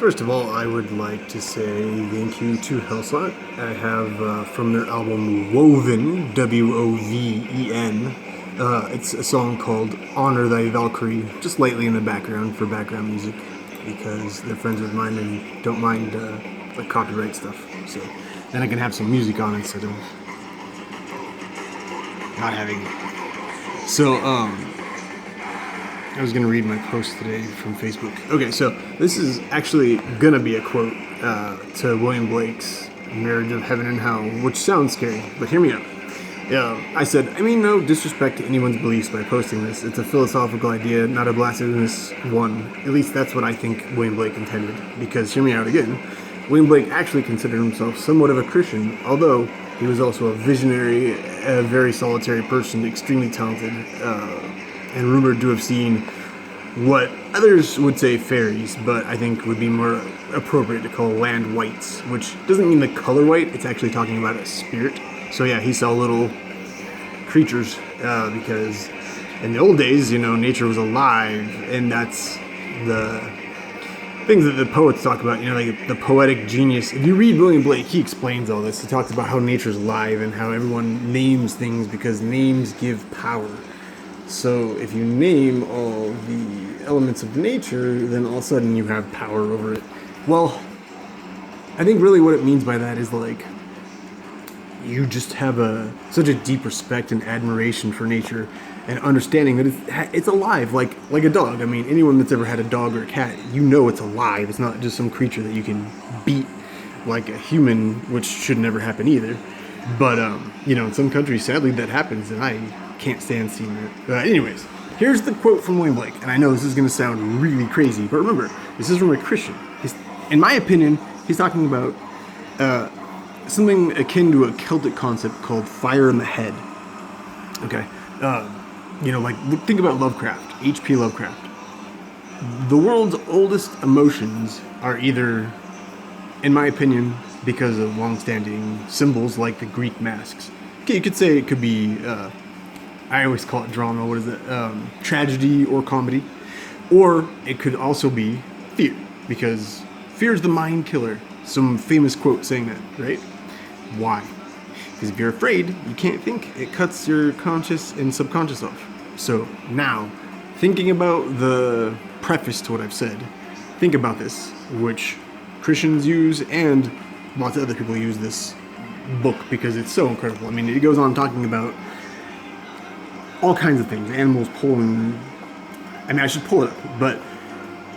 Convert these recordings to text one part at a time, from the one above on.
First of all, I would like to say thank you to Hellsought. I have from their album Woven, Woven, it's a song called Honor Thy Valkyrie, just lightly in the background for background music, because they're friends with mine and don't mind like copyright stuff. So then I can have some music on instead of not having it. So, I was going to read my post today from Facebook. Okay, so this is actually going to be a quote to William Blake's Marriage of Heaven and Hell, which sounds scary, but hear me out. Yeah, I said, I mean no disrespect to anyone's beliefs by posting this. It's a philosophical idea, not a blasphemous one. At least that's what I think William Blake intended. Because, hear me out again, William Blake actually considered himself somewhat of a Christian, although he was also a visionary, a very solitary person, extremely talented, and rumored to have seen what others would say fairies, but I think would be more appropriate to call land whites, which doesn't mean the color white, it's actually talking about a spirit. So yeah, he saw little creatures, because in the old days, nature was alive, and that's the things that the poets talk about, like the poetic genius. If you read William Blake, he explains all this. He talks about how nature's alive and how everyone names things because names give power. So if you name all the elements of nature, then all of a sudden you have power over it. Well, I think really what it means by that is like you just have such a deep respect and admiration for nature and understanding that it's alive, like a dog. I mean, anyone that's ever had a dog or a cat, it's alive. It's not just some creature that you can beat like a human, which should never happen either. But, in some countries, sadly, that happens, and I can't stand seeing that. Anyways, here's the quote from William Blake, and I know this is going to sound really crazy, but remember, this is from a Christian. In my opinion, he's talking about something akin to a Celtic concept called fire in the head. Okay, think about Lovecraft, H.P. Lovecraft. The world's oldest emotions are either, in my opinion, because of long-standing symbols like the Greek masks. Okay, you could say it could be, I always call it drama, what is it, tragedy or comedy. Or it could also be fear, because fear is the mind killer. Some famous quote saying that, right? Why? Because if you're afraid, you can't think. It cuts your conscious and subconscious off. So now, thinking about the preface to what I've said, think about this, which Christians use and lots of other people use this book because it's so incredible. I mean, it goes on talking about all kinds of things. Animals pulling. I mean, I should pull it up, but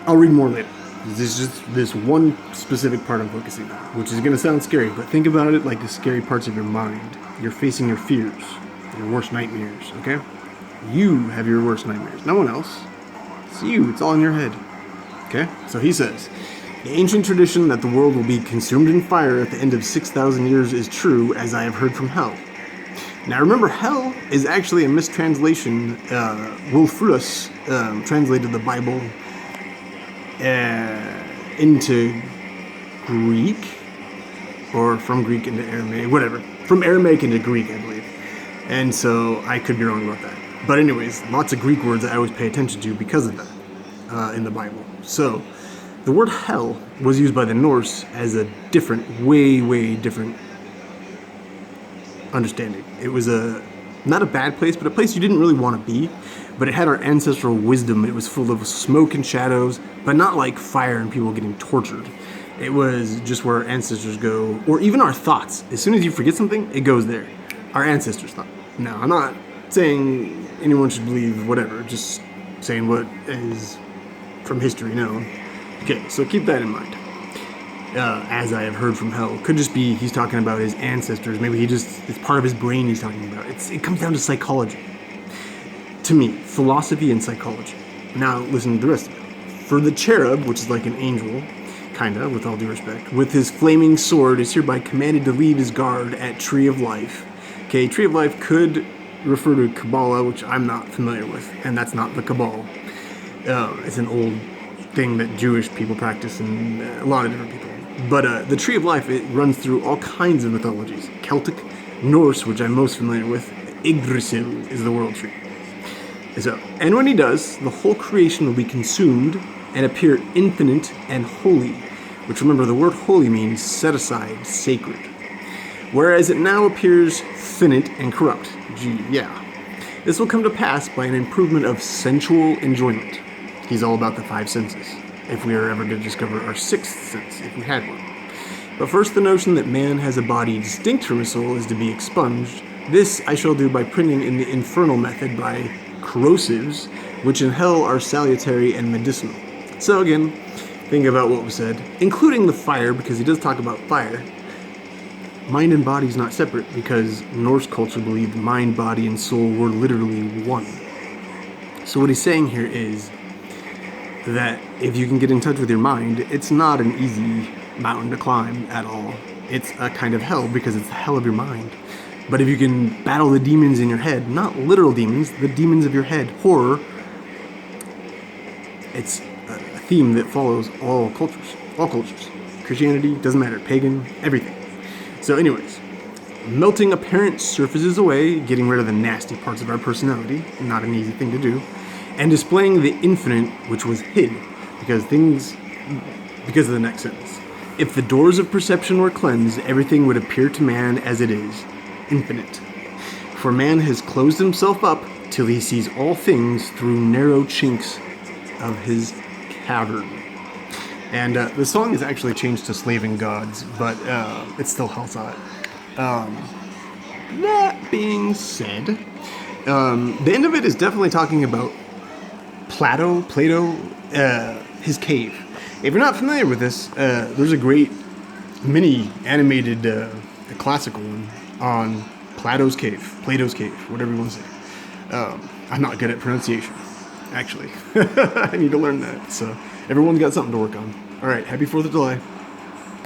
I'll read more later. This is just this one specific part I'm focusing on, which is going to sound scary, but think about it like the scary parts of your mind. You're facing your fears, your worst nightmares, okay? You have your worst nightmares. No one else. It's you. It's all in your head. Okay? So he says, the ancient tradition that the world will be consumed in fire at the end of 6,000 years is true, as I have heard from hell. Now remember, hell is actually a mistranslation. Wolfrus translated the Bible into Greek, or from Greek into Aramaic, whatever. From Aramaic into Greek, I believe. And so I could be wrong about that. But anyways, lots of Greek words I always pay attention to because of that in the Bible. So the word hell was used by the Norse as a different, way different understanding. It was not a bad place, but a place you didn't really want to be. But it had our ancestral wisdom. It was full of smoke and shadows, but not like fire and people getting tortured. It was just where our ancestors go, or even our thoughts. As soon as you forget something, it goes there. Our ancestors thought. Now, I'm not saying anyone should believe whatever, just saying what is from history known. Okay, so keep that in mind. As I have heard from hell, could just be he's talking about his ancestors. Maybe it's part of his brain he's talking about. It comes down to psychology. To me, philosophy and psychology. Now, listen to the rest of it. For the cherub, which is like an angel, kinda, with all due respect, with his flaming sword is hereby commanded to leave his guard at Tree of Life. Okay, Tree of Life could refer to Kabbalah, which I'm not familiar with, and that's not the Kabbalah. It's an old thing that Jewish people practice and a lot of different people. But the Tree of Life, it runs through all kinds of mythologies. Celtic, Norse, which I'm most familiar with, Yggdrasil is the world tree. So, and when he does, the whole creation will be consumed and appear infinite and holy. which, remember, the word holy means set aside, sacred, whereas it now appears finite and corrupt. Gee, yeah. This will come to pass by an improvement of sensual enjoyment. He's all about the five senses, if we are ever to discover our sixth sense, if we had one. But first, the notion that man has a body distinct from his soul is to be expunged. This I shall do by printing in the infernal method by corrosives, which in hell are salutary and medicinal. So again, think about what was said, including the fire, because he does talk about fire. Mind and body is not separate, because Norse culture believed mind, body, and soul were literally one. So what he's saying here is that if you can get in touch with your mind, it's not an easy mountain to climb at all. It's a kind of hell, because it's the hell of your mind. But if you can battle the demons in your head, not literal demons, the demons of your head, horror, it's a theme that follows all cultures. All cultures. Christianity, doesn't matter, pagan, everything. So anyways, melting apparent surfaces away, getting rid of the nasty parts of our personality, not an easy thing to do, and displaying the infinite which was hid, because of the next sentence. If the doors of perception were cleansed, everything would appear to man as it is, infinite. For man has closed himself up till he sees all things through narrow chinks of his cavern. And the song is actually changed to Slaving Gods, but it's still Hellside. That being said, the end of it is definitely talking about Plato, his cave. If you're not familiar with this, there's a great mini animated classical one on Plato's cave, whatever you want to say. I'm not good at pronunciation, actually. I need to learn that, so everyone's got something to work on. All right, happy 4th of July.